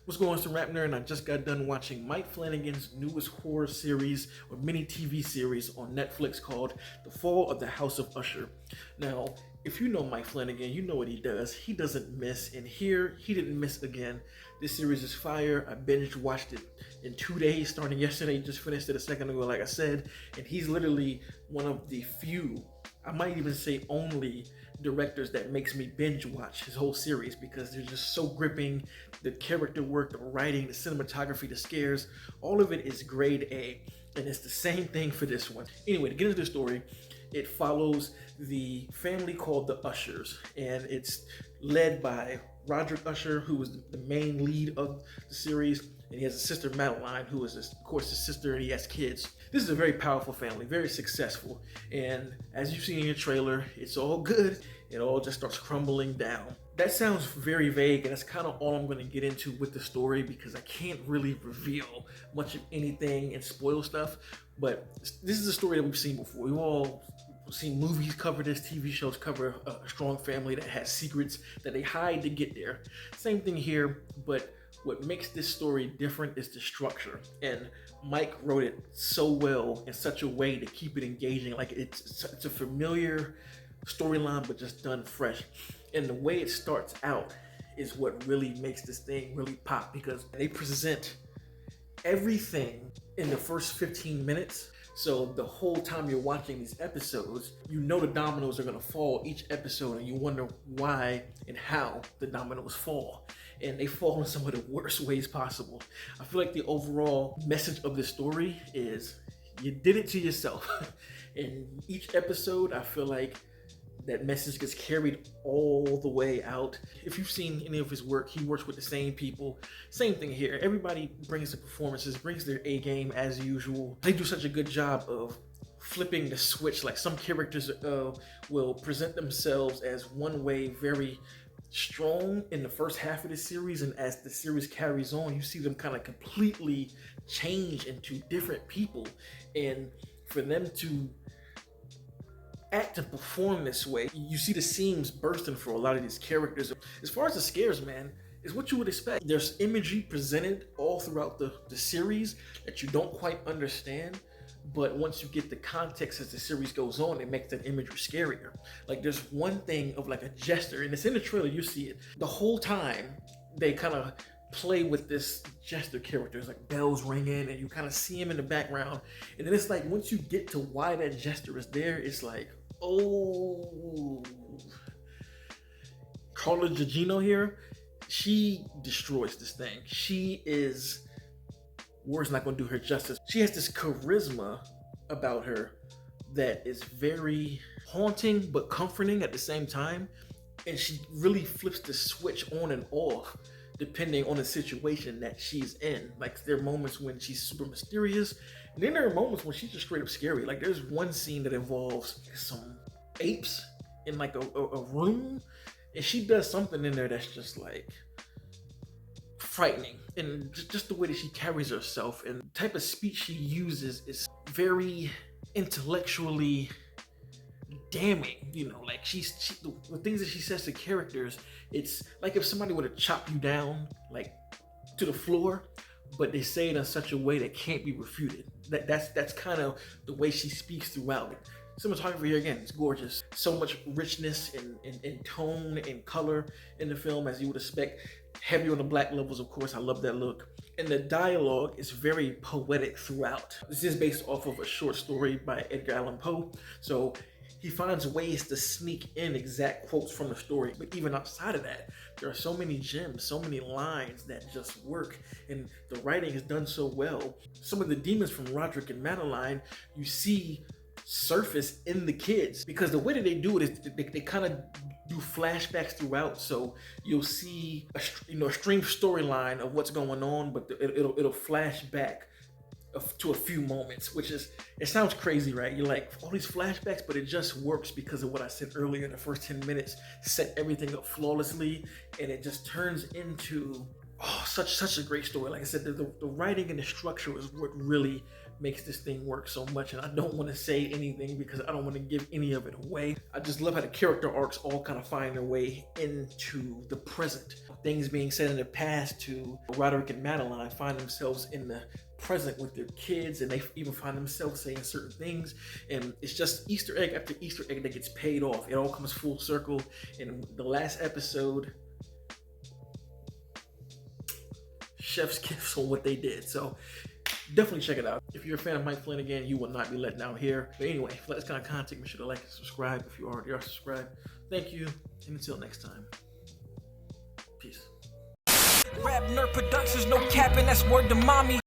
What's going on, it's the RapNerd, and I just got done watching Mike Flanagan's newest horror series or mini TV series on Netflix called The Fall of the House of Usher. Now, if you know Mike Flanagan, you know what he does. He doesn't miss, and here he didn't miss again. This series is fire. I binge watched it in 2 days, starting yesterday. Just finished it a second ago, like I said, and he's literally one of the few, I might even say only, directors that makes me binge watch his whole series because they're just so gripping. The character work, the writing, the cinematography, the scares, all of it is grade A, and it's the same thing for this one. Anyway, to get into the story, it follows the family called the Ushers, and it's led by Roderick Usher, who was the main lead of the series, and he has a sister, Madeline, who is, of course, his sister, and he has kids. This is a very powerful family, very successful, and as you've seen in your trailer, it's all good. It all just starts crumbling down. That sounds very vague, and that's kind of all I'm going to get into with the story because I can't really reveal much of anything and spoil stuff, but this is a story that we've seen before. We've all seen movies cover this, TV shows cover a strong family that has secrets that they hide to get there. Same thing here, but what makes this story different is the structure, and Mike wrote it so well in such a way to keep it engaging. Like it's a familiar storyline, but just done fresh. And the way it starts out is what really makes this thing really pop, because they present everything in the first 15 minutes. So the whole time you're watching these episodes, you know the dominoes are gonna fall each episode, and you wonder why and how the dominoes fall. And they fall in some of the worst ways possible. I feel like the overall message of this story is you did it to yourself. In each episode, I feel like that message gets carried all the way out. If you've seen any of his work, he works with the same people. Same thing here. Everybody brings the performances, brings their A game as usual. They do such a good job of flipping the switch. Like some characters will present themselves as one way, very strong in the first half of the series, and as the series carries on, you see them kind of completely change into different people. And for them to act and perform this way, you see the seams bursting for a lot of these characters. As far as the scares, man, is what you would expect. There's imagery presented all throughout the series that you don't quite understand, but once you get the context as the series goes on, it makes that imagery scarier. Like there's one thing of like a jester, and it's in the trailer, you see it. The whole time, they kind of play with this jester character. It's like bells ringing, and you kind of see him in the background. And then it's like, once you get to why that jester is there, it's like, oh, Carla Gugino here, she destroys this thing. She is, words not gonna do her justice. She has this charisma about her that is very haunting but comforting at the same time. And she really flips the switch on and off depending on the situation that she's in. Like there are moments when she's super mysterious, and then there are moments when she's just straight up scary. Like there's one scene that involves some apes in like a room, and she does something in there that's just like frightening. And just the way that she carries herself and the type of speech she uses is very intellectually damning, you know, like the things that she says to characters, it's like if somebody would have chopped you down like to the floor, but they say it in such a way that can't be refuted. That's kind of the way she speaks throughout it. Cinematography here again, it's gorgeous. So much richness in tone and color in the film, as you would expect. Heavy on the black levels, of course. I love that look. And the dialogue is very poetic throughout. This is based off of a short story by Edgar Allan Poe. So he finds ways to sneak in exact quotes from the story. But even outside of that, there are so many gems, so many lines that just work. And the writing is done so well. Some of the demons from Roderick and Madeline, you see surface in the kids, because the way that they do it is they kind of do flashbacks throughout. So you'll see a stream storyline of what's going on, but it'll flash back to a few moments, which is, it sounds crazy, right? You're like, all these flashbacks, but it just works because of what I said earlier. In the first 10 minutes, set everything up flawlessly, and it just turns into such a great story. Like I said, the writing and the structure is what really makes this thing work so much. And I don't want to say anything because I don't want to give any of it away. I just love how the character arcs all kind of find their way into the present. Things being said in the past to Roderick and Madeline find themselves in the present with their kids, and they even find themselves saying certain things, and it's just Easter egg after Easter egg that gets paid off. It all comes full circle in the last episode. Chef's kiss on what they did. So definitely check it out. If you're a fan of Mike Flanagan, you will not be let down here. But anyway, for this kind of content, make sure to like and subscribe if you already are subscribed. Thank you, and until next time, peace. RapNerd Productions, no capping, that's word to mommy.